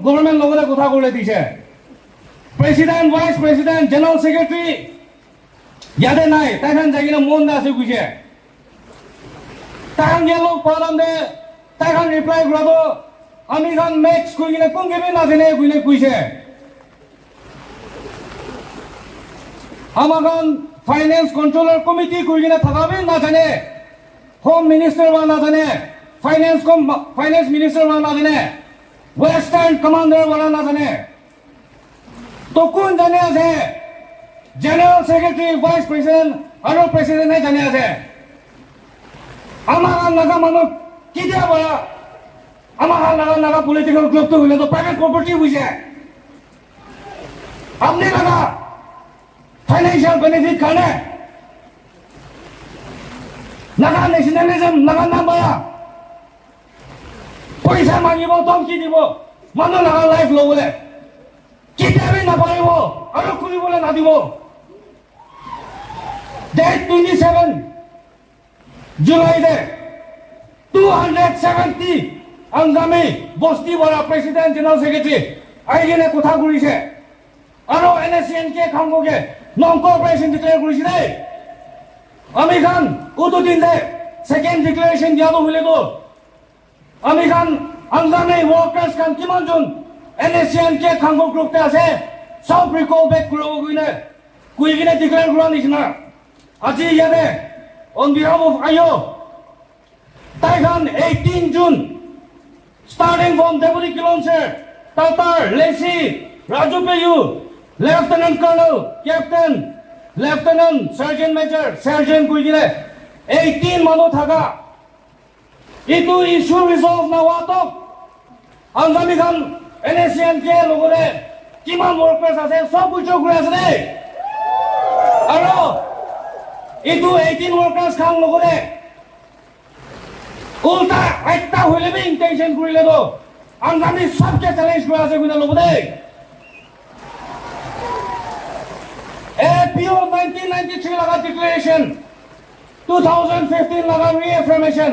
Government লগতে কথা ক'লে দিছে president vice president general secretary ইয়াতে নাই তাইখান যাই কিনে মন আছে গৈছে তাইখান গেল পালামে তাইখান ৰিপ্লাই কৰাটো আমি খান মেক্স কৰি কিনে কোনকেবি নাজানে বুলে কৈছে আমাখন ফাইনেন্স কন্ট্ৰোলাৰ কমিটি কৰি কিনে থাকাবি নাজানে হোম মিনিষ্টাৰ বা নাজানে ফাইনেন্স মিনিষ্টাৰ বা নাজানে वेस्टर्न कमांडर वाला ना जाने तो कौन जाने आजे जनरल सेक्रेटरी वाइस प्रेसिडेंट और प्रेसिडेंट नहीं जाने आजे हमारा नागा मानो किधर वाला हमारा नागा पॉलिटिकल ग्रुप तो हुए तो प्राइवेट प्रॉपर्टी हुई है हमने लगा फाइनेंशियल बेनिफिट खाने नागा नेशनलिज्म नागा नाम बड़ा पैसा मांगिब धमकी দিব মানুহ নাগা লাইফ লবলে কিতাবি নাপাৰিব আৰু খুলিবলৈ নাদিব ডেট 27 জুলাইতে 270 আংগামী বস্তি বৰা প্ৰেচিডেণ্ট জেনেৰেল ছেক্ৰেটাৰী আইগিনে কথা কৰিছে আৰু NSCN কে খাংগোকে নন কৰ্পোৰেচন ডিক্লেয়াৰ কৰিছে দেই আমি খান কত দিন দে সেকেন্ড ডিক্লেয়াৰেচন দিয়াটো হলেতো আমি খান আংগামী ওয়ার্কার্স খান কিমান জন NSCN কে খাংগো গ্রুপতে আছে সব রিকল ব্যাক করব কইনে ডিক্লেয়ার করা নিছনা আজি ইয়াতে অন বিহাফ অফ আইও তাই খান 18 জুন স্টার্টিং ফ্রম ডেপুটি কিলোনসার টাটার লেসি রাজু পেয়ু lieutenant colonel captain lieutenant sergeant major sergeant কইনে 18 মানুহ থাকা itu isu resolve na watok angami kan NSCN ke logore kiman workers ase sob kucho kure ase nei aro itu 18 workers kan logore ulta ekta hoile be intention kurile do angami sob ke challenge kure ase guna logore APO 1993 laga declaration 2015 laga reaffirmation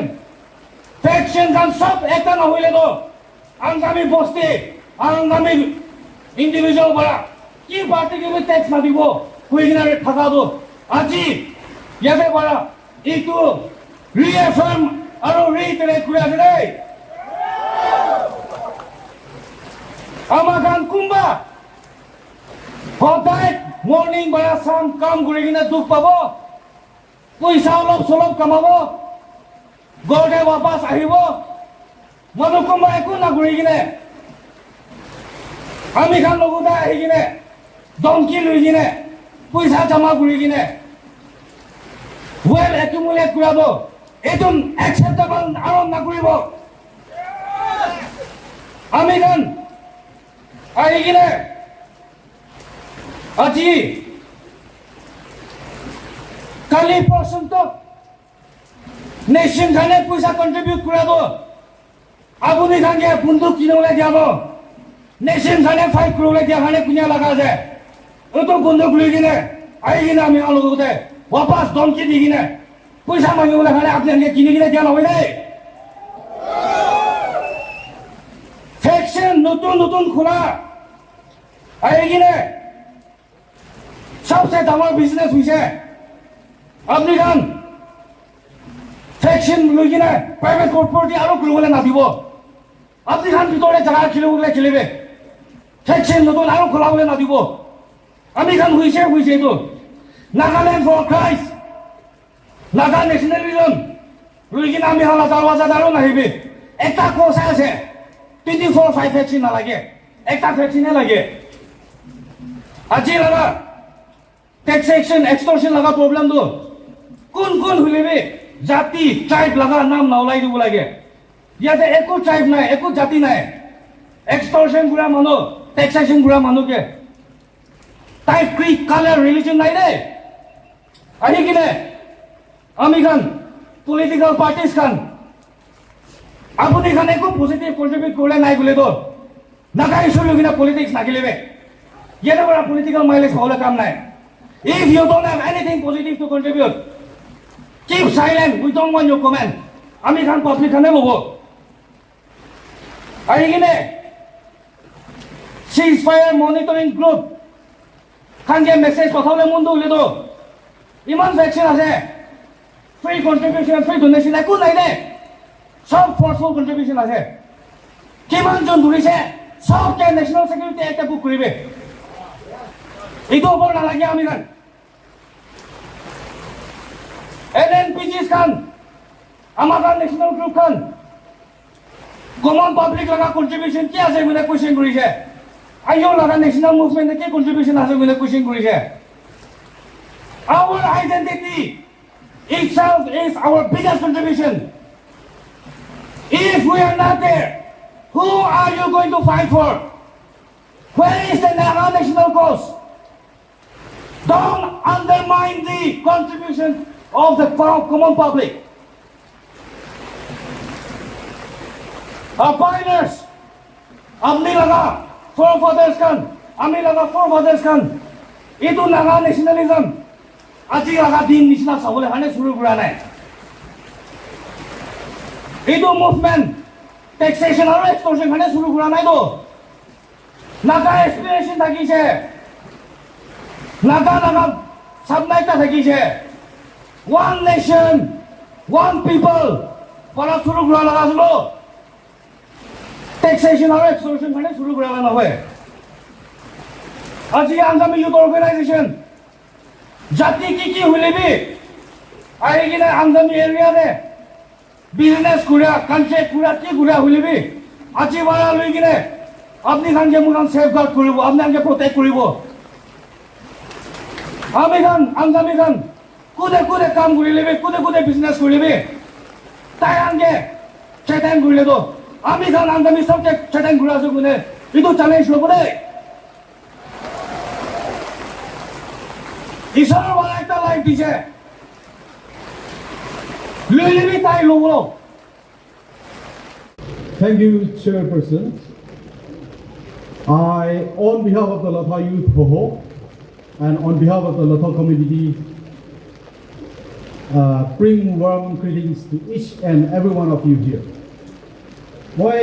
faction का सब एक ना हुए तो अंगामी बस्ती Angami individual बड़ा की party के भी टैक्स ना दिवो कोई ना ठगा दो आजी ये भी बड़ा इतु रीअफर्म और रीइटरेट किया जाए अमागान कुंबा होता है मॉर्निंग बड़ा शाम काम करेगी ना दुख पावो कोई सालों सोलों कमावो গড়ে वापस আহিব মানুহ কোমা একো না ঘুৰি কিনে আমি খান লগতে আহি কিনে দমকি লৈ কিনে পইচা জমা কৰি কিনে ওয়েল একুমুলেট কৰাব এইটো একচেপ্টেবল আৰু নকৰিব আমি খান আহি কিনে আজি কালি পৰ্যন্ত नेशन खाने पैसा कंट्रीब्यूट करा दो आबुनी खाने बंदूक किनोले दिया दो नेशन खाने फाइट करोले दिया खाने कुनिया लगा जाए वो तो बंदूक ले किने आएगी ना मैं आलोक होते वापस धमकी दी किने पैसा मांगे बोले खाने आपने हमने किने किने दिया ना हुई नहीं फैक्शन नतून खुला आएगी ना सबसे तमाम बिजनेस हुई है अपनी खान फैक्शन लुगिना प्राइवेट प्रॉपर्टी आरो खुलबले ना दिबो আপনি খান ভিতরে জায়গা খেলিবে ফ্যাকশন নতুন আরো খোলাবলে না দিব আমি খান হইছে তো Nagaland for Christ Naga nationalism লুইকিনা আমি হালা দরওয়াজা দারো নাহিবে একটা কোর্স আছে 24/5 ফ্যাকশন না লাগে একটা ফ্যাকশনে লাগে আজি লাগা taxation extortion লাগা প্রবলেম তো কোন হইলেবে জাতি ট্রাইব লাগা নাম নাওলাই দিব লাগে ইয়াতে একো ট্রাইব নাই একো জাতি নাই extortion গুড়া মানুহ taxation গুড়া মানুহকে টাইপ ক্রিক কালার রিলিজন নাই রে আহি কিনে আমি খান পলিটিক্যাল পার্টিস খান আপনি খান একো পজিটিভ কন্ট্রিবিউট করলে নাই বলে তো নাগা ইস্যু লুকিনা পলিটিক্স নাগিলেবে ইয়াতে বড় পলিটিক্যাল মাইলেজ হলে কাম নাই if you don't have anything positive to contribute keep silent we don't want your comment আমি খান পাবলিক খানে লব আহি কিনে ceasefire monitoring group Khango message pathole mundu ulido iman vaccine ase free contribution free donation ekো নাই de সব forceful contribution ase kiman jon dhurise সব ke national security act book koribe eto opor na lagi ami kan NNPGs kan amar national group kan common public laga contribution ki ase mune question korise ayo laga national movement ki contribution ase mune question korise our identity itself is our biggest contribution. If we are not there, who are you going to fight for? Where is the Naga national cause? Don't undermine the contribution of the common public. Our pioneers, Amni Laga, forefathers kan, Amni Laga forefathers kan, itu Naga nationalism. আজি লাগা দিন নিচিনা চাবলৈ কাৰণে শুরু কৰা নাই এইটো মুভমেন্ট taxation আৰু extortion কাৰণে শুরু কৰা নাই তো নাগা এক্সপ্ৰেশন থাকিছে নাগা সাবনাইটা থাকিছে one nation one people পৰা শুরু কৰা লাগা ছিল taxation আৰু extortion কাৰণে শুরু কৰা নহয় আজি Angami Youth Organization জাতি কি হইলেবি আই কিনা Angami এরিয়া দে বিজনেস কুড়া কন্ট্রাক্ট কুড়া কি কুড়া হইলেবি আজি বারা লই কিনে আপনি খানকে মুনান সেফগার্ড করিব আপনি আনকে প্রটেক্ট করিব আমি খান Angami খান কুদে কাম করিলেবি কুদে বিজনেস করিবি তাই আনকে চেটেন করিলে তো আমি খান Angami সবকে চেটেন করাছো কোনে ইতো চ্যালেঞ্জ লব দে ঈশ্বরের বড় একটা লাইফ দিছে লইলিবি তাই লবো Thank you, Chairperson. I, on behalf of the Latha Youth Hoho and on behalf of the Latha community, bring warm greetings to each and every one of you here. Why,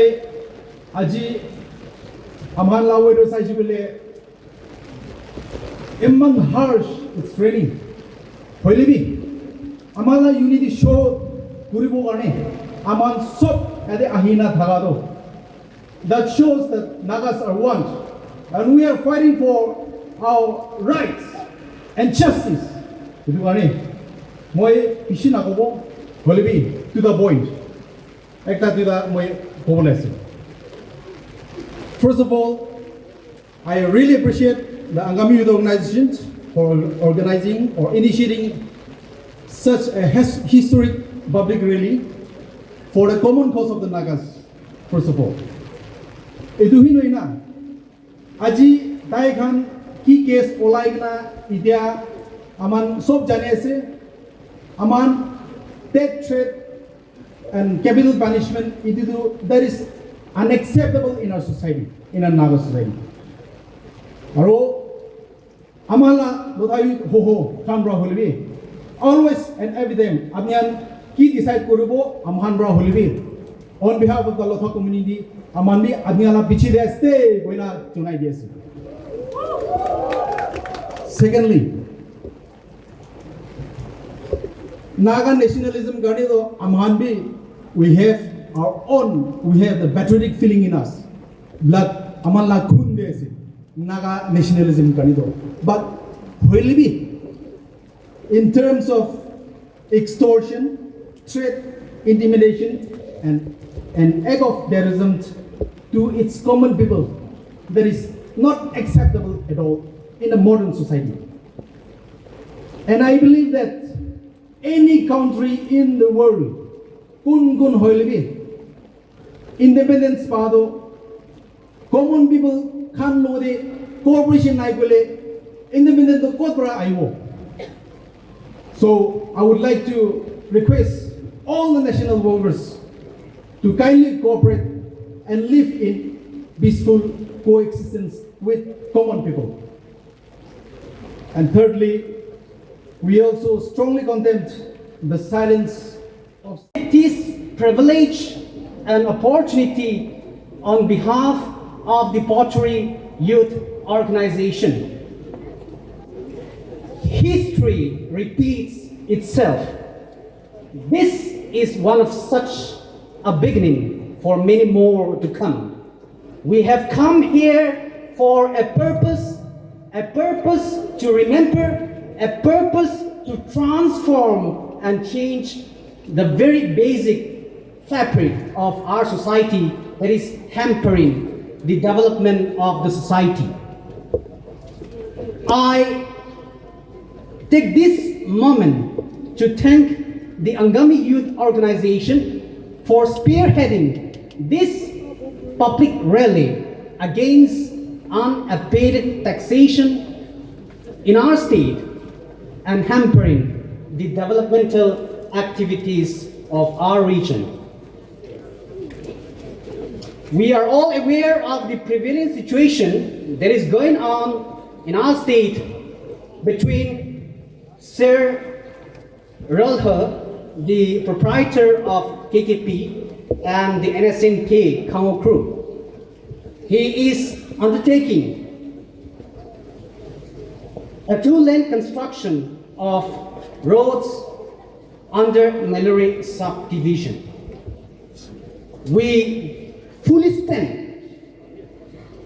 Aji, Amhan Lawedo Sajibile, Imman harsh, it's raining. Hoilibi, Amala unity show Kuribo Arne, Aman Sop at the Ahina Thagado. That shows that Nagas are one, and we are fighting for our rights and justice. Moi Ishinagobo, Hoilibi, to the point. Ekta to the Moi Hobolesi. First of all, I really appreciate the Angami Youth Organization for organizing or initiating such a historic public rally for the common cause of the Nagas, first of all. Etu hi noina, aji dai khan ki case olai na itia aman sob jane ase, aman death threat and capital punishment itu that is unacceptable in our society, in our Naga society. Aro amala lodai ho khamra holibi always and every time amyan ki decide koribo amhan bra holibi on behalf of the Lotha community amanbi adniala pichi de stay boina chunai diase. Secondly, Naga nationalism gani do amhanbi we have our own, we have the patriotic feeling in us, blood amala khun de ase Naga nationalism kanido. But will be in terms of extortion, threat, intimidation, and an act of terrorism to its common people that is not acceptable at all in a modern society. And I believe that any country in the world, kun hoilibi, independence pado, common people can know the cooperation naikule independent of corporate aiwo. So I would like to request all the national workers to kindly cooperate and live in peaceful coexistence with common people. And thirdly, we also strongly condemn the silence of this privilege and opportunity on behalf of the Pottery Youth Organization. History repeats itself. This is one of such a beginning for many more to come. We have come here for a purpose to remember, a purpose to transform and change the very basic fabric of our society that is hampering the development of the society. I take this moment to thank the Angami Youth Organization for spearheading this public rally against unabated taxation in our state and hampering the developmental activities of our region. We are all aware of the prevailing situation that is going on in our state between Sir Ralha, the proprietor of KKP, and the NSCN Khango crew. He is undertaking a two-lane construction of roads under Mallory subdivision. We fully stand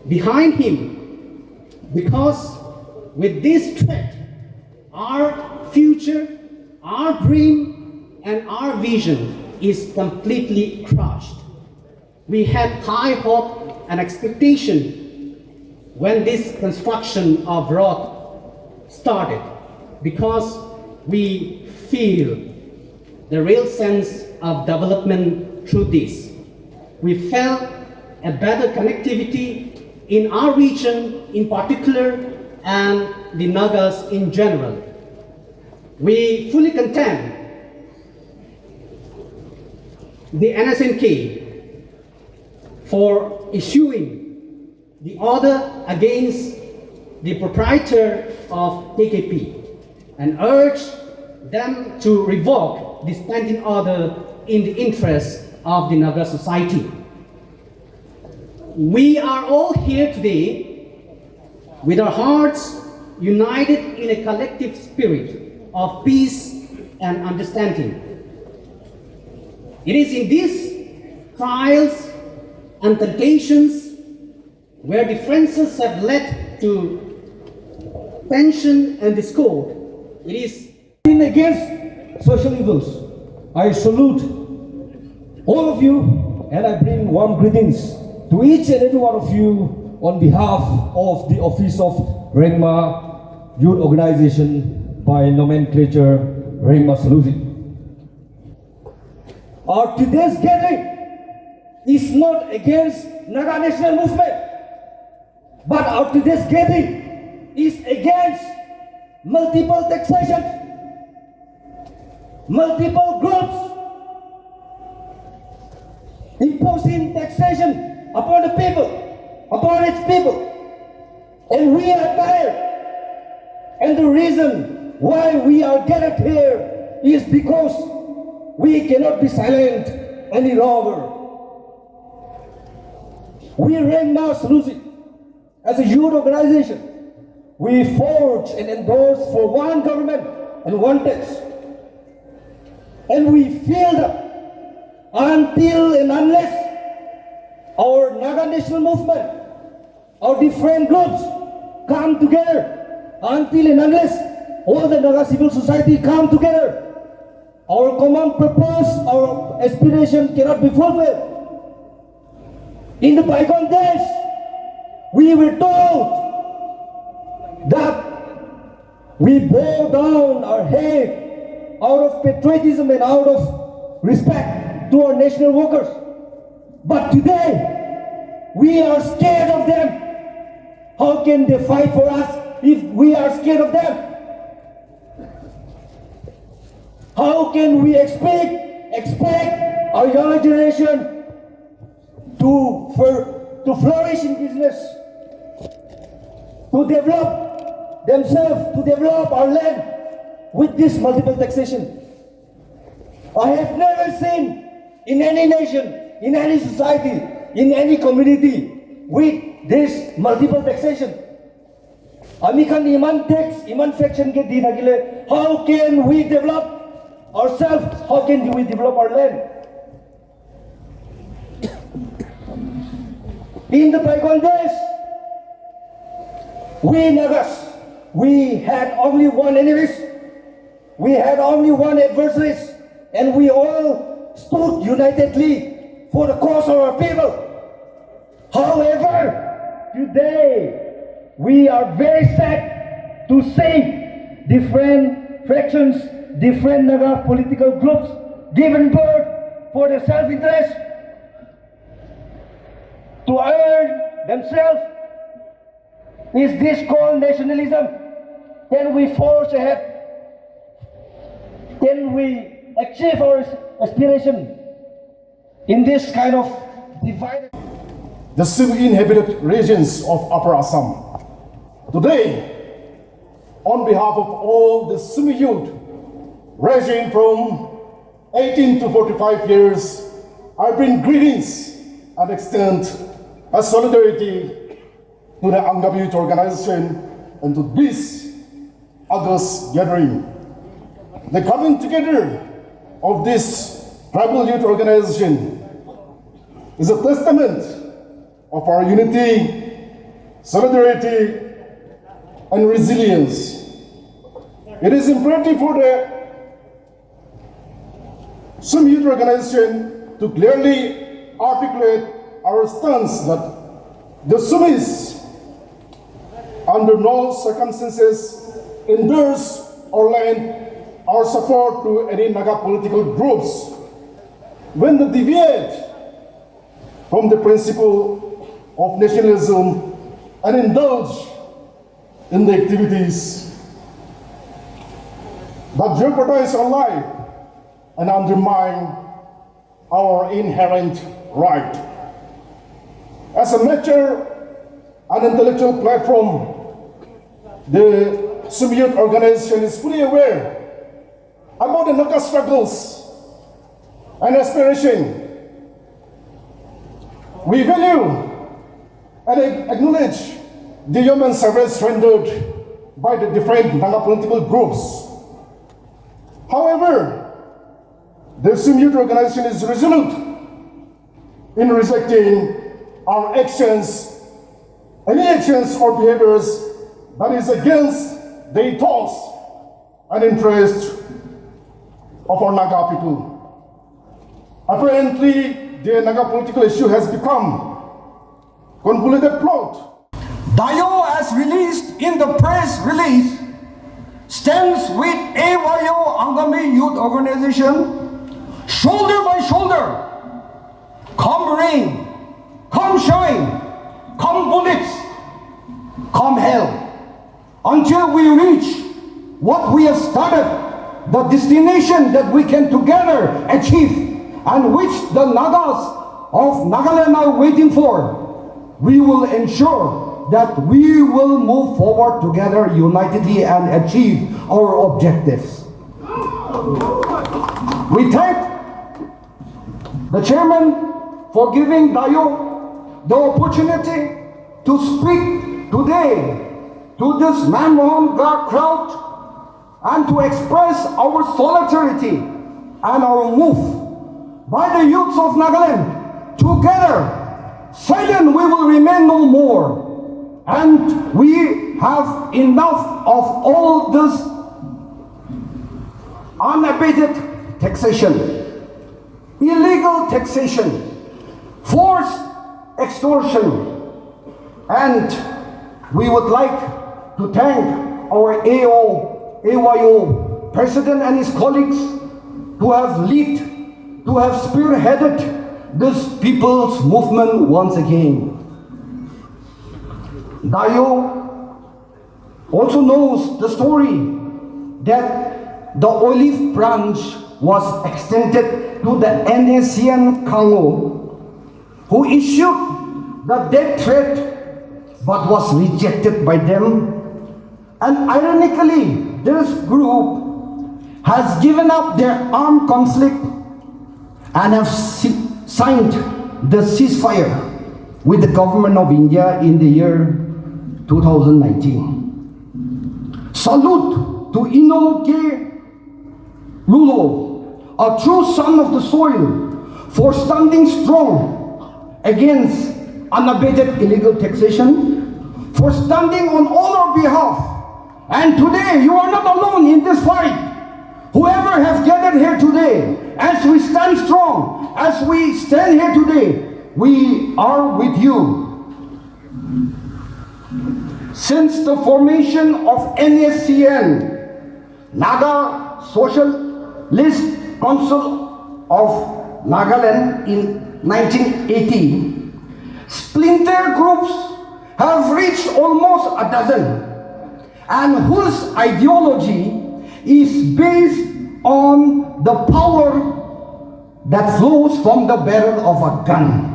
behind him because with this threat, our future, our dream, and our vision is completely crushed. We had high hope and expectation when this construction of road started because we feel the real sense of development through this. We felt a better connectivity in our region in particular and the Nagas in general. We fully condemn the NSCN for issuing the order against the proprietor of KKP and urge them to revoke the standing order in the interest of the Naga society. We are all here today with our hearts united in a collective spirit of peace and understanding. It is in these trials and temptations where differences have led to tension and discord. It is against social evils. I salute all of you and I bring warm greetings to each and every one of you on behalf of the Office of Rengma Youth Organization, by nomenclature Rengma Salusi. Our today's gathering is not against Naga National Movement, but our today's gathering is against multiple taxations, multiple groups imposing taxation upon the people, upon its people. And we are tired. And the reason why we are gathered here is because we cannot be silent any longer. We Rengma Salusi, as a youth organization, we forge and endorse for one government and one tax. And we feel that until and unless our Naga National Movement, our different groups come together, until and unless all the Naga civil society come together, our common purpose, our aspiration cannot be fulfilled. In the bygone days, we were told that we bow down our head out of patriotism and out of respect to our national workers. But today, we are scared of them. How can they fight for us if we are scared of them? How can we expect our younger generation to flourish in business, to develop themselves, to develop our land with this multiple taxation? I have never seen in any nation, in any society, in any community with this multiple taxation. Amikan iman tax, iman fraction ke di thakile, how can we develop ourselves? How can we develop our land? In the bygone days, we Nagas, we had only one enemies, we had only one adversaries, and we all stood unitedly for the cause of our people. However, today, we are very sad to see different fractions, different Naga political groups given birth for their self-interest to earn themselves. Is this called nationalism? Can we forge ahead? Can we achieve our aspiration in this kind of divided? The semi-inhabited regions of Upper Assam. Today, on behalf of all the Sumi youth ranging from 18 to 45 years, I bring greetings and extend a solidarity to the Angami Youth Organization and to this August gathering. The coming together of this tribal youth organization is a testament of our unity, solidarity, and resilience. It is imperative for the Sumi Youth Organization to clearly articulate our stance that the Sumis, under no circumstances, endorse or lend our support to any Naga political groups when they deviate from the principle of nationalism and indulge in the activities that jeopardize our life and undermine our inherent right. As a mature and intellectual platform, the Sumi Youth Organization is fully aware about the Naga struggles and aspiration. We value and acknowledge the human service rendered by the different Naga political groups. However, the Sumi Youth Organization is resolute in rejecting our actions, any actions or behaviors that is against the ethos and interest of our Naga people. Apparently, the Naga political issue has become convoluted plot. Dayo, as released in the press release, stands with AYO Angami Youth Organization shoulder by shoulder. Come rain, come shine, come bullets, come hell, until we reach what we have started, the destination that we can together achieve and which the Nagas of Nagaland are waiting for. We will ensure that we will move forward together unitedly and achieve our objectives. We thank the chairman for giving Dayo the opportunity to speak today to this Memorandum crowd and to express our solidarity and our move by the youths of Nagaland. Together, silent we will remain no more. And we have enough of all this unabated taxation, illegal taxation, forced extortion. And we would like to thank our AYO president and his colleagues who have spearheaded this people's movement once again. Dayo also knows the story that the olive branch was extended to the NSCN Khango, who issued the death threat but was rejected by them. And ironically, this group has given up their armed conflict and have signed the ceasefire. with the government of India in the year 2019. Salute to Inoke Rulo, a true son of the soil, for standing strong against unabated illegal taxation, for standing on all our behalf. And today, you are not alone in this fight. Whoever has gathered here today, as we stand strong, as we stand here today, we are with you. Since the formation of NSCN, Naga Socialist Council of Nagaland in 1980, splinter groups have reached almost a dozen, and whose ideology is based on the power that flows from the barrel of a gun.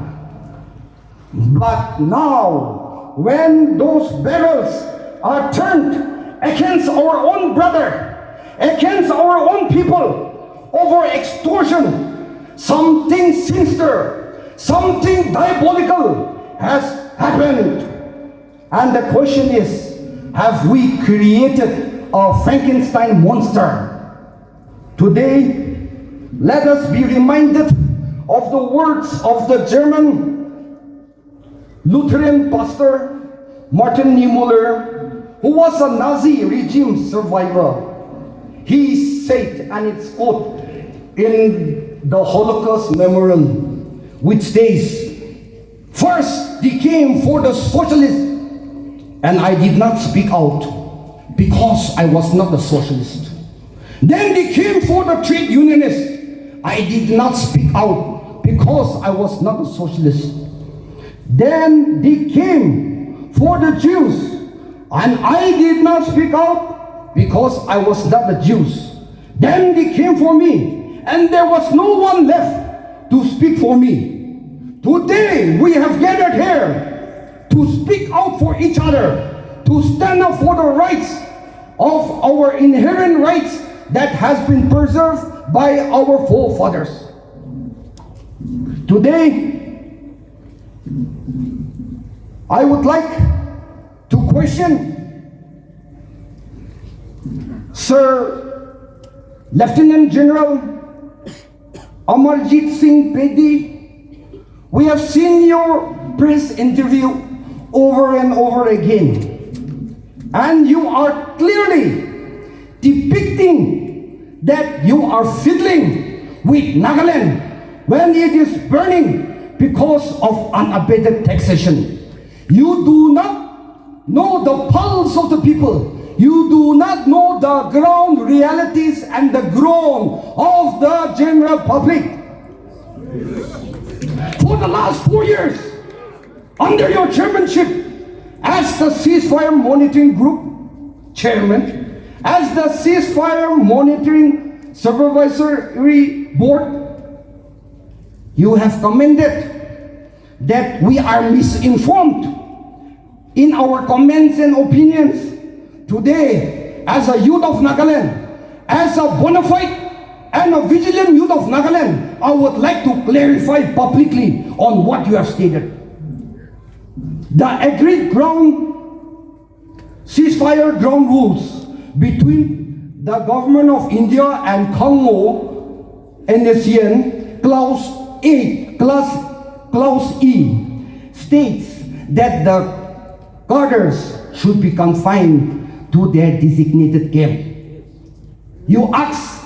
But now, when those barrels are turned against our own brother, against our own people, over extortion, something sinister, something diabolical has happened. And the question is, have we created a Frankenstein monster? Today, let us be reminded of the words of the German Lutheran pastor Martin Niemöller, who was a Nazi regime survivor. He said, and it's quote in the Holocaust Memorandum, which states, "First they came for the socialists, and I did not speak out because I was not a socialist. Then they came for the trade unionists. I did not speak out because I was not a socialist. Then they came for the Jews, and I did not speak out because I was not a Jew. Then they came for me, and there was no one left to speak for me. Today we have gathered here to speak out for each other, to stand up for the rights of our inherent rights that has been preserved by our forefathers. Today, I would like to question Sir Lieutenant General Amarjit Singh Bedi. We have seen your press interview over and over again, and you are clearly depicting that you are fiddling with Nagaland when it is burning because of unabated taxation. You do not know the pulse of the people. You do not know the ground realities and the groan of the general public. For the last 4 years, under your chairmanship as the Ceasefire Monitoring Group Chairman, as the Ceasefire Monitoring Supervisory Board, you have commented that we are misinformed in our comments and opinions. Today, as a youth of Nagaland, as a bona fide and a vigilant youth of Nagaland, I would like to clarify publicly on what you have stated. The agreed ceasefire ground rules between the government of India and Khango, NSCN, Clause 8, Clause E, states that the guarders should be confined to their designated camp. You ask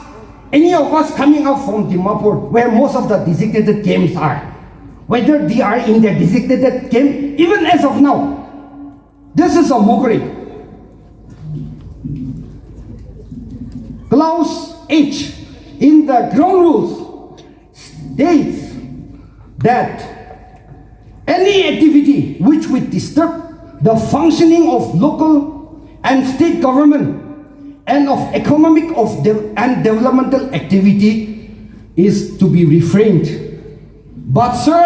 any of us coming up from Dimapur, where most of the designated camps are, whether they are in their designated camp, even as of now. This is a mockery. Clause H in the ground rules states that any activity which would disturb the functioning of local and state government and of economic and developmental activity is to be refrained. But sir,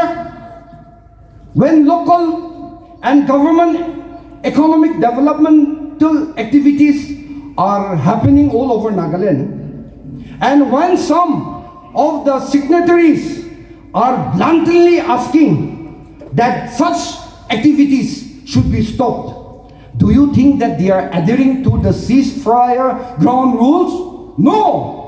when local and government economic developmental activities are happening all over Nagaland, and when some of the signatories are bluntly asking that such activities should be stopped. Do you think that they are adhering to the ceasefire ground rules? No!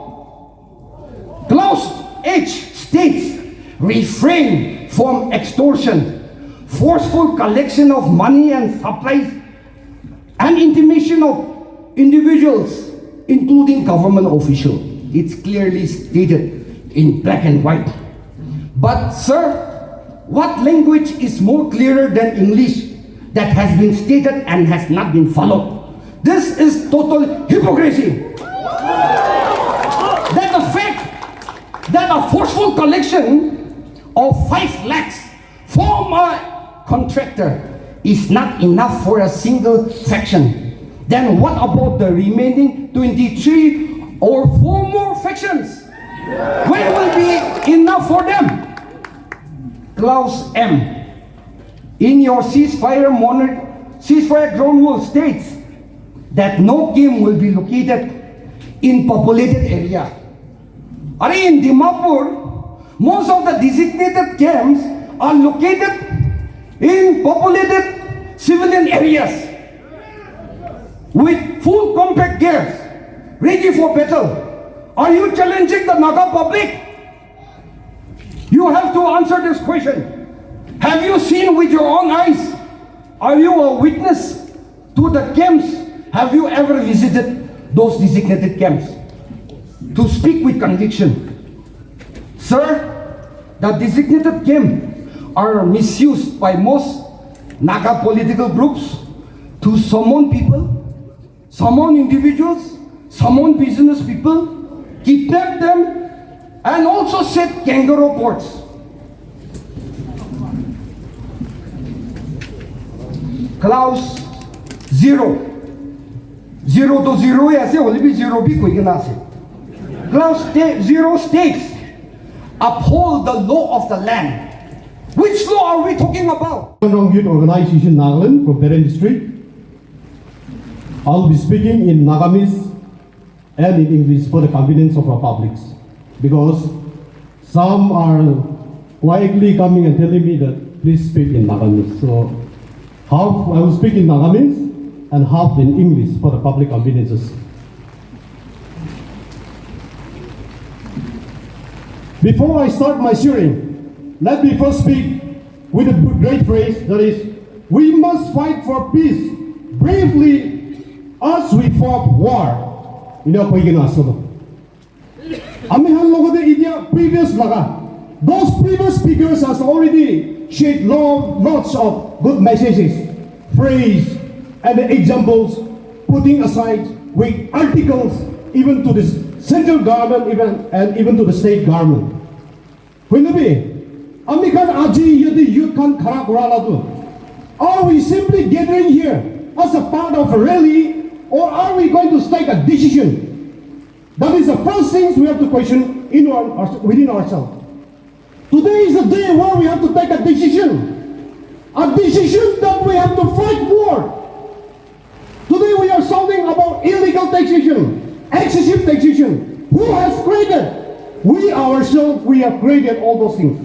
Clause H states, refrain from extortion, forceful collection of money and supplies, and intimidation of individuals, including government officials. It's clearly stated in black and white. But sir, what language is more clearer than English that has been stated and has not been followed? This is total hypocrisy. That the fact that a forceful collection of 5 lakhs from a contractor is not enough for a single faction, then what about the remaining 23 or 4 more factions? When will be enough for them? Clause M in your ceasefire ground rule states that no camp will be located in populated area. In Dimapur, most of the designated camps are located in populated civilian areas with full compact gears ready for battle. Are you challenging the Naga public? You have to answer this question. Have you seen with your own eyes? Are you a witness to the camps? Have you ever visited those designated camps? To speak with conviction. Sir, the designated camps are misused by most Naga political groups to summon people, summon individuals, summon business people, kidnap them, and also set kangaroo courts. Clause 0. 0 to 0 ऐसे होले भी 0 भी कोई ना से. Clause 0 states, uphold the law of the land. Which law are we talking about? Angami Youth Organization Nagaland from Peren District. I'll be speaking in Nagamese and in English for the convenience of our publics, because some are quietly coming and telling me that please speak in Nagamese. So half I will speak in Nagamese and half in English for the public conveniences. Before I start my sharing, let me first speak with a great phrase, that is, we must fight for peace bravely as we fought war. Those previous speakers has already shared lots of good messages, phrase, and examples, putting aside with articles even to the central government even to the state government. Are we simply gathering here as a part of a rally, or are we going to take a decision? That is the first things we have to question within ourselves. Today is the day where we have to take a decision that we have to fight for. Today we are shouting about illegal taxation, excessive taxation. Who has created? We ourselves, we have created all those things.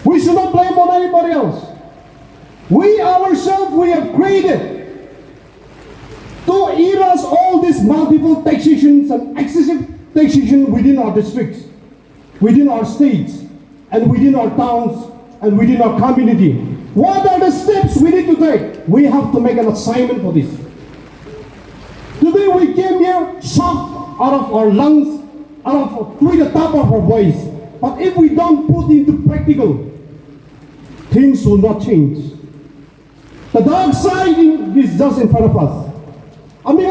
We should not blame on anybody else. We ourselves, we have created to erase all these multiple taxations and excessive taxation within our districts, within our states, and within our towns, and within our community. What are the steps we need to take? We have to make an assignment for this. Today we came here shocked out of our lungs, through the top of our voice. But if we don't put into practical, things will not change. The dark side is just in front of us. We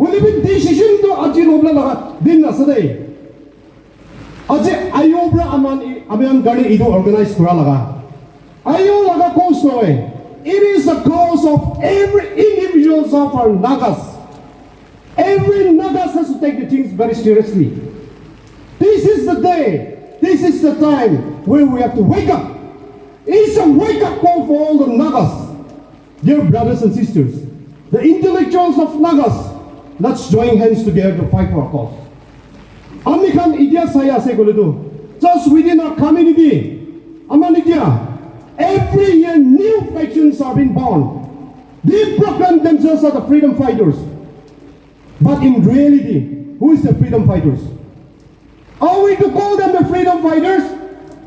live in decision to achieve din today. Angami Youth Organization it is the cause of every individual of our Nagas. Every Nagas has to take the things very seriously. This is the day, this is the time where we have to wake up. It's a wake-up call for all the Nagas. Dear brothers and sisters, the intellectuals of Nagas, let's join hands together to fight for our cause. Just within our community, Amanitia, every year new factions are being born. They proclaim themselves as the freedom fighters. But in reality, who is the freedom fighters? Are we to call them the freedom fighters,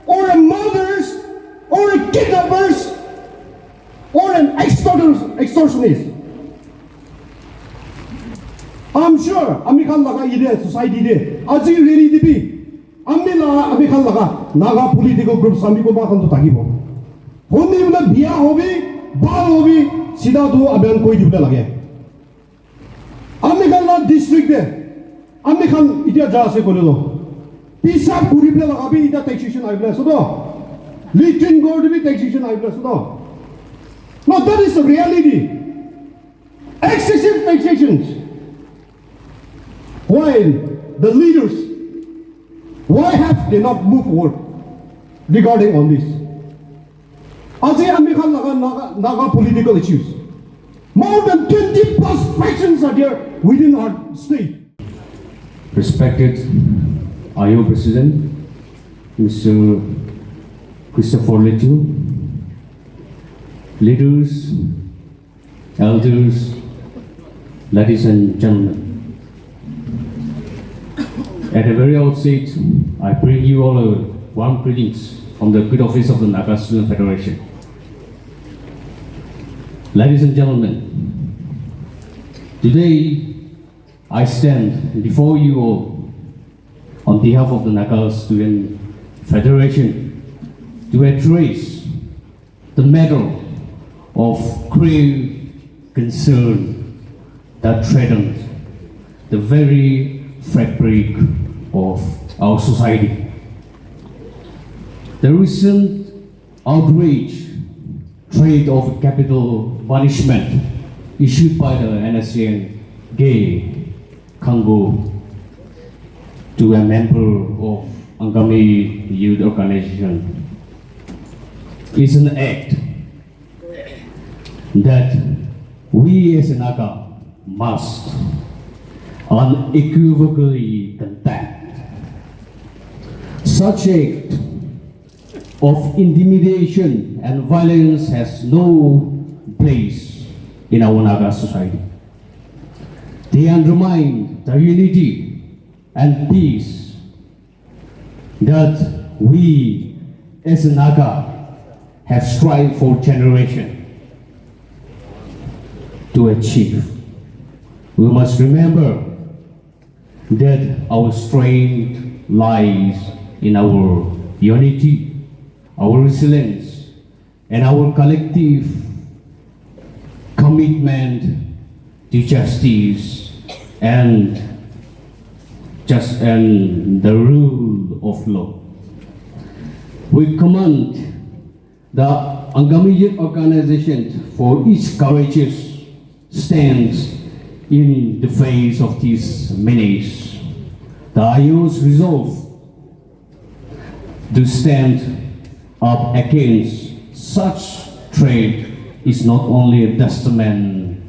or a murderers, or a kidnappers, or an extortionist? I'm sure amikhan laga ide society de aji really dibi amila amikhan laga Naga political groups amiko ba kan to tagibo honi bula biya hobi bal hobi sida do abian koi dibla lage amikhan la district de amikhan idia ja ase kolelo pisa guribla laga bi ida taxation aibla so do litin gold bi taxation aibla so do. No, that is the reality. Excessive taxations. Why the leaders, why have they not moved forward regarding on this? Aji amikhan laga Naga political issues. More than 20 plus factions are there within our state. Respected IO President, Mr. Christopher Letu, leaders, elders, ladies and gentlemen. At the very outset, I bring you all a warm greetings from the good office of the Naga Student Federation. Ladies and gentlemen, today I stand before you all on behalf of the Naga Student Federation to address the matter of grave concern that threatens the very fabric of our society. The recent outrage threat of capital punishment issued by the NSCN gay Khango to a member of Angami Youth Organization is an act that we as a Naga must unequivocally condemn. Such act of intimidation and violence has no place in our Naga society. They undermine the unity and peace that we as a Naga have strived for generations to achieve. We must remember that our strength lies in our unity, our resilience, and our collective commitment to justice and the rule of law. We commend the Angami Youth Organization for its courageous stance in the face of these menace. The IO's resolve to stand up against such threat is not only a testament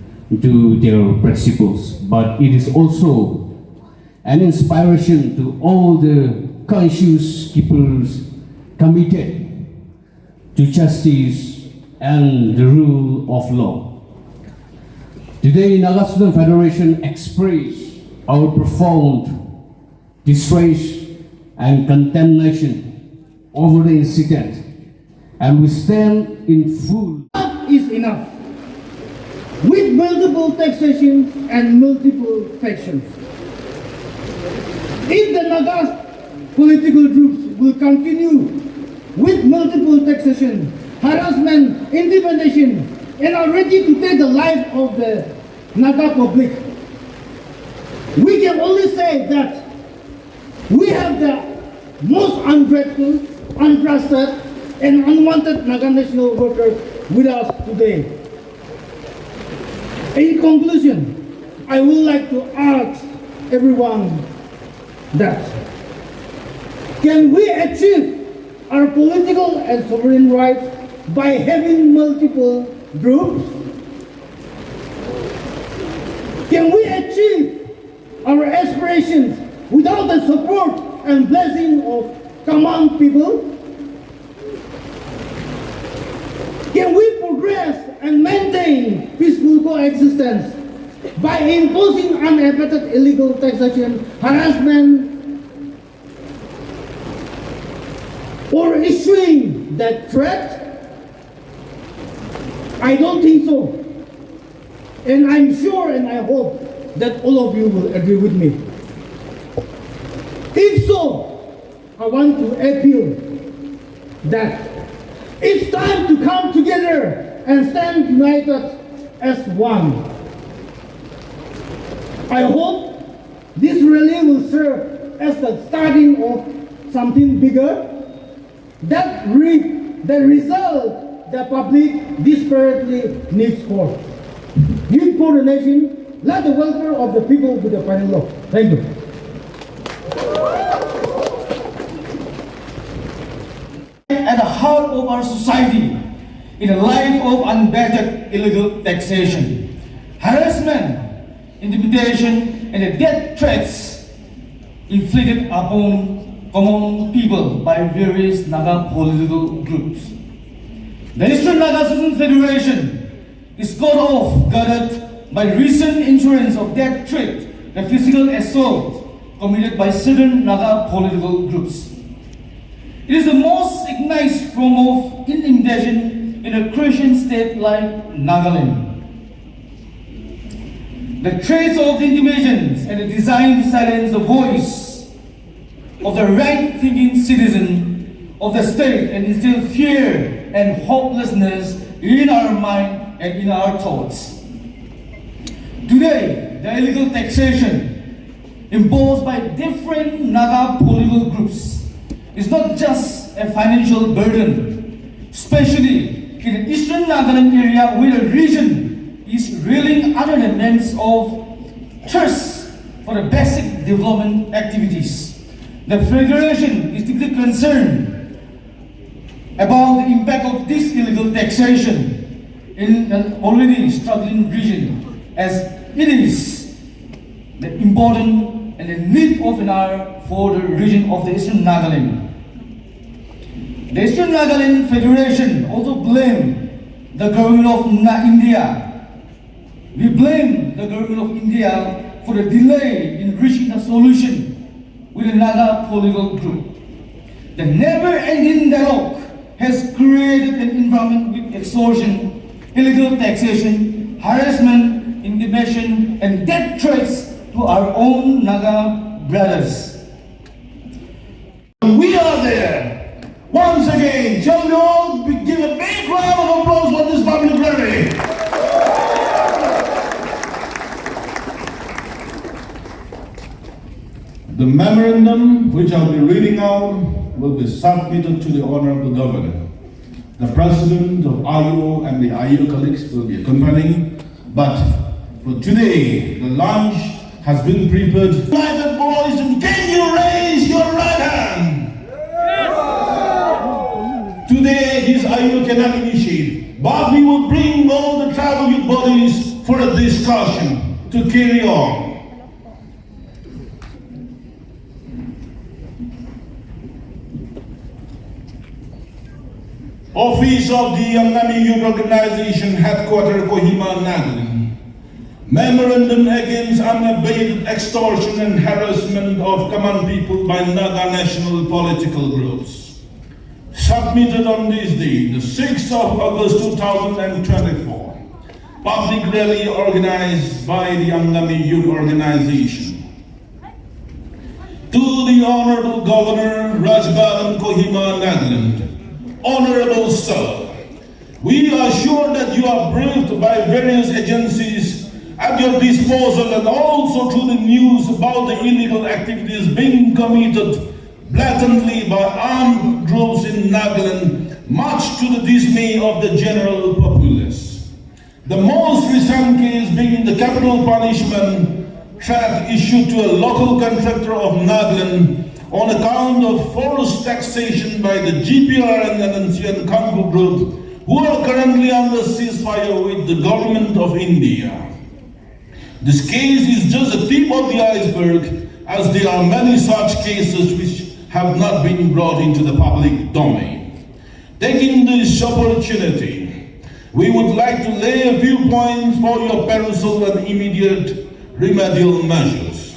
to their principles, but it is also an inspiration to all the conscious keepers committed to justice and the rule of law. Today, Naga Student Federation express our profound distress and condemnation over the incident, and we stand in full. Enough is enough. With multiple taxations and multiple factions. If the Naga political groups will continue with multiple taxation, harassment, intimidation, and are ready to take the life of the Naga public, we can only say that we have the most ungrateful, untrusted, and unwanted Naga national workers with us today. In conclusion, I would like to ask everyone that can we achieve our political and sovereign rights by having multiple groups? Can we achieve our aspirations without the support and blessing of common people? can we progress and maintain peaceful coexistence by imposing unabated illegal taxation, harassment, or issuing that threat? I don't think so. And I'm sure and I hope that all of you will agree with me. If so, I want to appeal that it's time to come together and stand united as one. I hope this rally will serve as the starting of something bigger that the result the public desperately needs for. Youth for the nation, let the welfare of the people be the final law. Thank you. At the heart of our society, in the light of unabated illegal taxation, harassment, intimidation, and the death threats inflicted upon common people by various Naga political groups. The Eastern Naga Citizen Federation is caught off guarded by recent insurance of death threat and physical assault committed by certain Naga political groups. It is the most ignited form of intimidation in a Christian state like Nagaland. The traits of intimidations and the design to silence the voice of the right-thinking citizen of the state and instill fear and hopelessness in our mind and in our thoughts. Today, the illegal taxation imposed by different Naga political groups is not just a financial burden, especially in the eastern Nagaland area where the region is reeling under the lens of thirst for the basic development activities. The Federation is deeply concerned about the impact of this illegal taxation in an already struggling region, as it is the important and the need of an hour for the region of the Eastern Nagaland. The Eastern Nagaland Federation also blamed the government of India. We blame the government of India for the delay in reaching a solution with the Naga political group. The never-ending dialogue has created an environment with extortion, illegal taxation, harassment, intimidation, and death threats to our own Naga brothers. We are there. Once again, shall we all give a big round of applause for this public rally? The memorandum which I'll be reading out will be submitted to the Honorable Governor. The President of IO and the IO colleagues will be accompanying, but for today, the lunch has been prepared. United boys, and can you raise your right hand? Today, this IO cannot initiate, but we will bring all the tribal youth bodies for a discussion to carry on. Office of the Angami Youth Organization, Headquarters, Kohima, Nagaland. Memorandum against unabated extortion and harassment of common people by Naga national political groups. Submitted on this day, the 6th of August 2024. Public rally organized by the Angami Youth Organization. To the Honorable Governor, Rajbaran Kohima, Nagaland. Honorable Sir, we are sure that you are briefed by various agencies at your disposal and also through the news about the illegal activities being committed blatantly by armed groups in Nagaland, much to the dismay of the general populace. The most recent case being the capital punishment threat issued to a local contractor of Nagaland on account of forced taxation by the GPR and NSCN Khango group, who are currently under ceasefire with the government of India. This case is just the tip of the iceberg, as there are many such cases which have not been brought into the public domain. Taking this opportunity, we would like to lay a few points for your perusal and immediate remedial measures.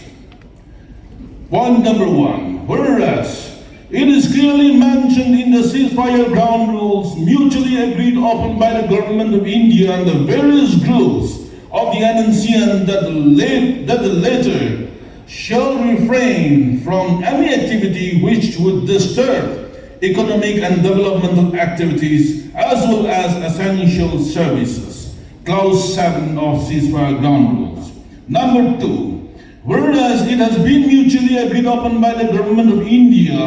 Point number 1. Whereas it is clearly mentioned in the ceasefire ground rules mutually agreed upon by the government of India and the various groups of the NSCN that the latter shall refrain from any activity which would disturb economic and developmental activities as well as essential services. Clause 7 of ceasefire ground rules. Number 2. Whereas it has been mutually agreed upon by the government of India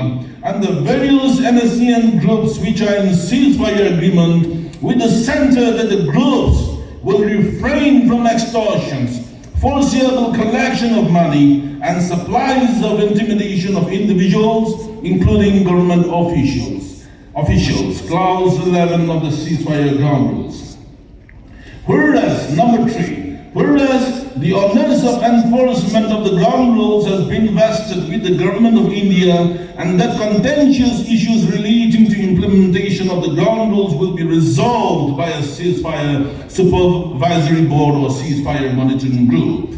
and the various NSCN groups which are in ceasefire agreement with the center that the groups will refrain from extortions, foreseeable collection of money, and supplies of intimidation of individuals, including government officials. Clause 11 of the ceasefire ground rules. Whereas, number 3, whereas the onus of enforcement of the ground rules has been vested with the government of India and that contentious issues relating to implementation of the ground rules will be resolved by a ceasefire supervisory board or ceasefire monitoring group.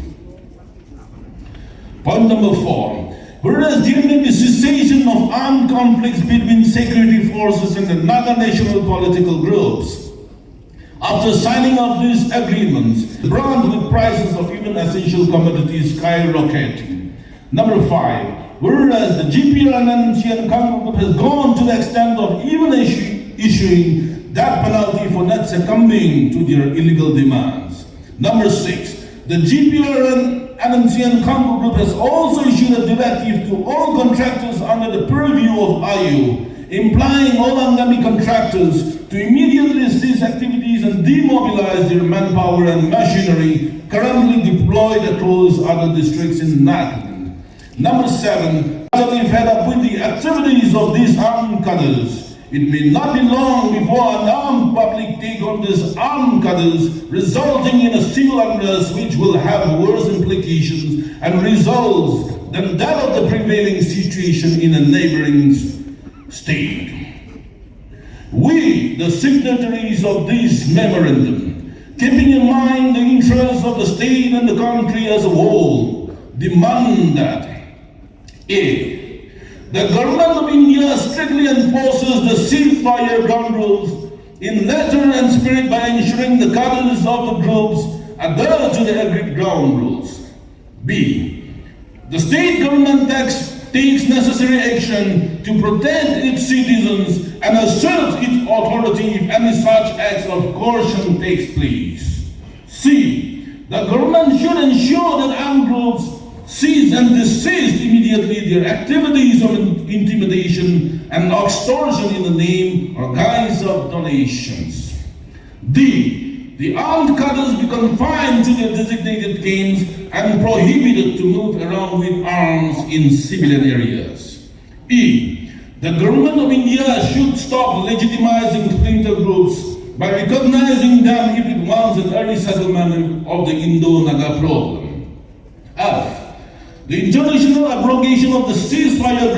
Point number 4. Whereas during the cessation of armed conflicts between security forces and the Naga national political groups, after signing of these agreements, brought with prices of even essential commodities skyrocketing. Number 5. Whereas the GPR and NSCN Khango group has gone to the extent of even issuing that penalty for not succumbing to their illegal demands. Number 6. The GPR and NSCN Khango group has also issued a directive to all contractors under the purview of IU, implying all Angami contractors to immediately cease activities and demobilize their manpower and machinery currently deployed across other districts in Nagaland. Number 7, utterly fed up with the activities of these armed cadres, it may not be long before an armed public take on these armed cadres, resulting in a civil unrest which will have worse implications and results than that of the prevailing situation in a neighboring state. We, the signatories of this memorandum, keeping in mind the interests of the state and the country as a whole, demand that A. The government of India strictly enforces the ceasefire ground rules in letter and spirit by ensuring the cadres of the groups adhere to the agreed ground rules. B. The state government takes necessary action to protect its citizens and assert its authority if any such acts of coercion takes place. C. The government should ensure that armed groups cease and desist immediately their activities of intimidation and extortion in the name or guise of donations. D. The armed cadres be confined to their designated camps and prohibited to move around with arms in civilian areas. E. The government of India should stop legitimizing splinter groups by recognizing them if it wants an early settlement of the Indo-Naga problem. F. The international abrogation of the ceasefire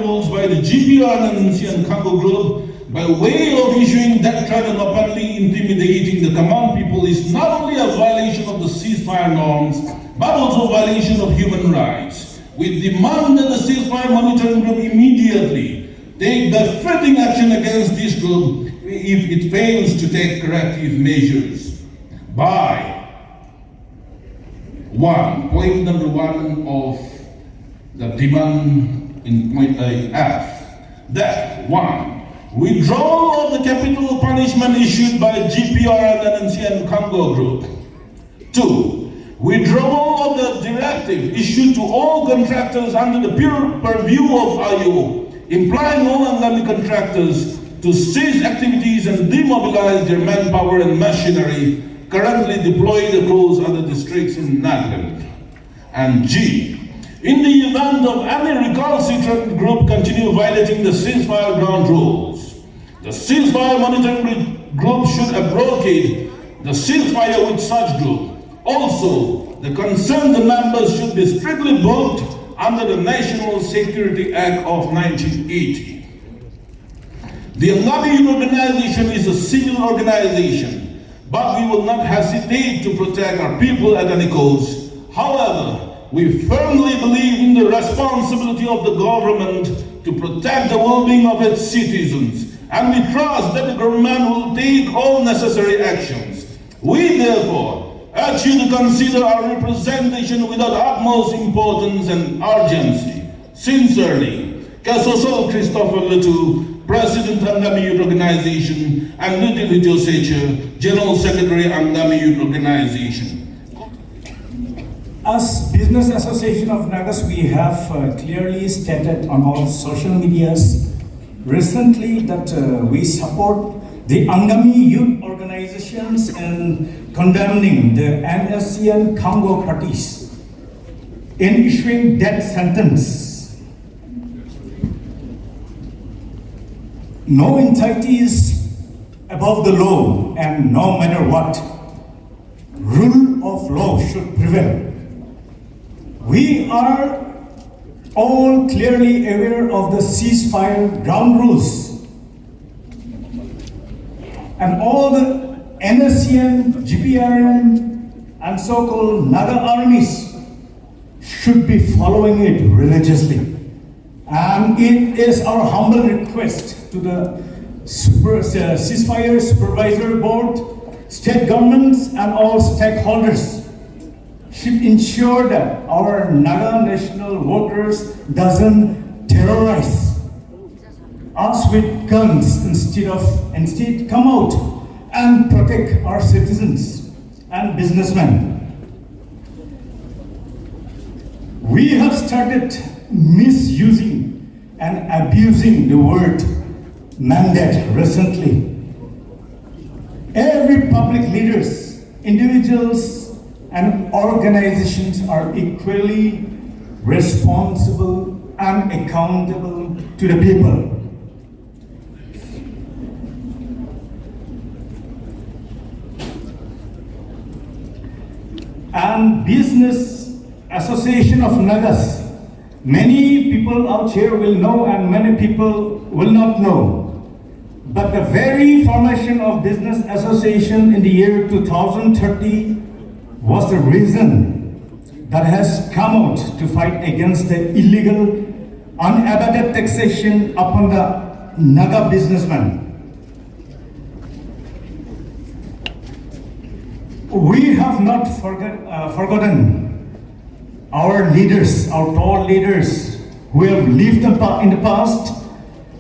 rules by the GPR and NSCN Khango group by way of issuing death threat and openly intimidating the command people is not only a violation of the ceasefire norms, but also a violation of human rights. We demand that the ceasefire monitoring group immediately take befitting action against this group if it fails to take corrective measures. By point number 1 of the demand in point F, that 1. Withdrawal of the capital punishment issued by GPR and NSCN Khango Group. 2. Withdrawal of the directive issued to all contractors under the purview of IO, implying all Angami contractors to cease activities and demobilize their manpower and machinery currently deployed across other districts in Nagaland. And G. In the event of any recalcitrant group continue violating the ceasefire ground rules, the ceasefire monitoring group should abrogate the ceasefire with such group. Also, the concerned members should be strictly booked under the National Security Act of 1980. The Angami Youth Organization is a civil organization, but we will not hesitate to protect our people at any cost. However, we firmly believe in the responsibility of the government to protect the well-being of its citizens, and we trust that the government will take all necessary actions. We therefore urge you to consider our representation with the utmost importance and urgency. Sincerely, Kasosol Christopher Letu, President Angami Youth Organization, and Ludwig Joseche, General Secretary Angami Youth Organization. As Business Association of Nagas, we have clearly stated on our social medias recently that we support the Angami Youth Organizations in condemning the NSCN Khango parties in issuing death sentence. No entity is above the law, and no matter what, rule of law should prevail. We are all clearly aware of the ceasefire ground rules, and all the NSCN, GPRN, and so-called Naga armies should be following it religiously. And it is our humble request to the ceasefire supervisory board, state governments, and all stakeholders should ensure that our Naga national workers doesn't terrorize us with guns. Instead come out and protect our citizens and businessmen. We have started misusing and abusing the word mandate recently. Every public leaders, individuals, and organizations are equally responsible and accountable to the people. And Business Association of Nagas, many people out here will know and many people will not know. But the very formation of Business Association in the year 2030 was the reason that has come out to fight against the illegal, unabated taxation upon the Naga businessmen. We have not forgotten our leaders, our tall leaders who have lived in the past,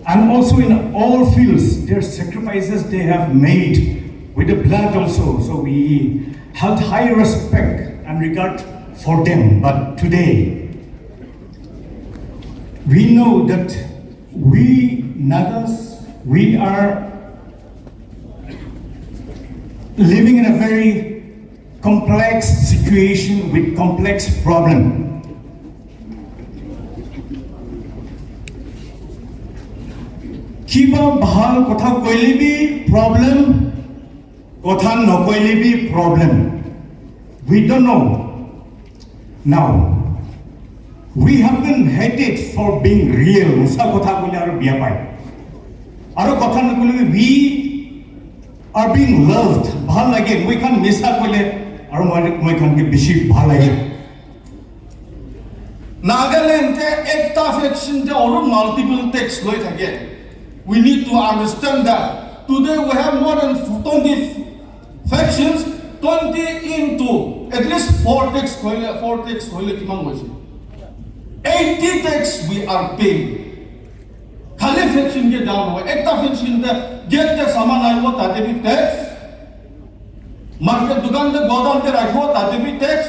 and also in all fields, their sacrifices they have made with the blood also. So we held high respect and regard for them. But today, we know that we Nagas, we are living in a very complex situation with complex problem. Kiba bahal kotha koile bi problem, kotha no koile bi problem. We don't know. Now, we have been hated for being real. Usa kotha koile aru biya pai. Aru kotha no koile we are being loved. Bahal lage. We can misa koile. Moi can ke bishi bhal lage. Nagaland te ekta faction te aru multiple tax loi thake. We need to understand that today we have more than 20 factions, 20 into at least 4 tax koile kimang hoise. 80 tax we are paying. Khali faction ke down hoy. Ekta faction te get tax saman aibo tate bhi tax. Market dukan te godam te rakhibo tate bhi tax.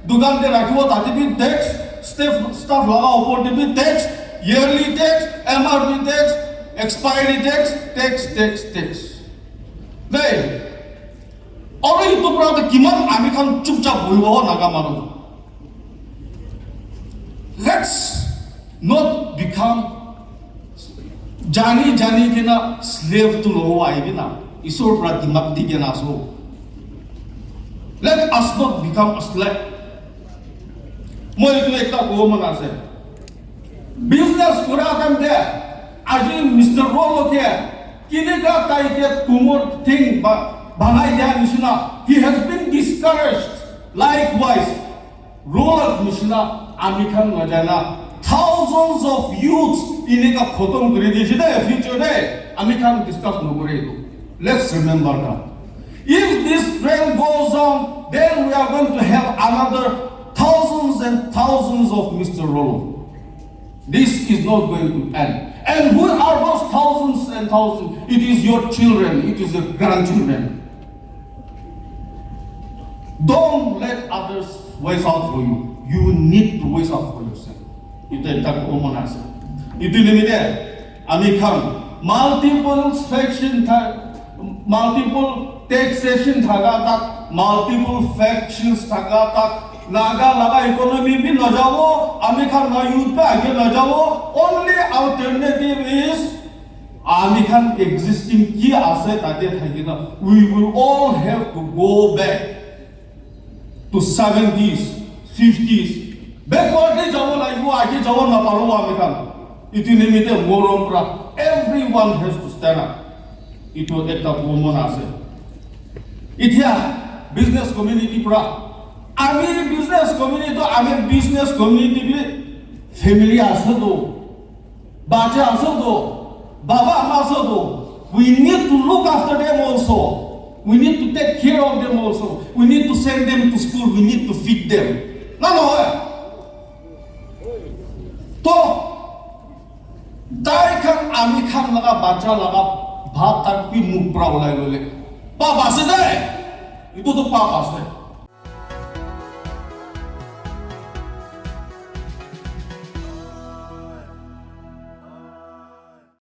Dukan te rakhibo tate bhi tax. Staff laga upor te bhi tax. Yearly tax, MRP tax, expiry tax. Right? Already to prada kiman ami kan chupchap hoibo Naga manu. Let's not become jani kena slave to law aigina. Isur prati makti kena so. Let us not become a slave. Moi itu ekta ko manase. Business kura kan de. Aji Mr. Rolo ke Kinega taike tumor thing bangai dia nishina. He has been discouraged. Likewise, rural nishina amikhan najana. Thousands of youths in a khotom gradation future day amikhan discuss no gore. Let's remember that. If this trend goes on, then we are going to have another thousands and thousands of Mr. Rolo. This is not going to end. And who are those thousands and thousands? It is your children, it is your grandchildren. Don't let others voice out for you. You need to voice out for yourself. Ito yung tag-umanasa. Ito limite, amikang multiple taxation thagatak, multiple factions thagatak, Naga laga economy bhi na jao, amikhan na youth pe aage na jao. Only alternative is amikhan existing ki ase tate thagina. We will all have to go back to 70s, 50s. Backward jao na yu aage jao na paro amikhan. Iti nimite morom pra. Everyone has to stand up. Ito ekta woman ase. Itia business community pra. Ami business community bi family ase do, bacha ase do, baba ama ase do. We need to look after them also. We need to take care of them also. We need to send them to school. We need to feed them. To dai khan ami khan laga bacha laga bhat tak pi muk pra ulai lole. Papa ase de. Itu to papa ase.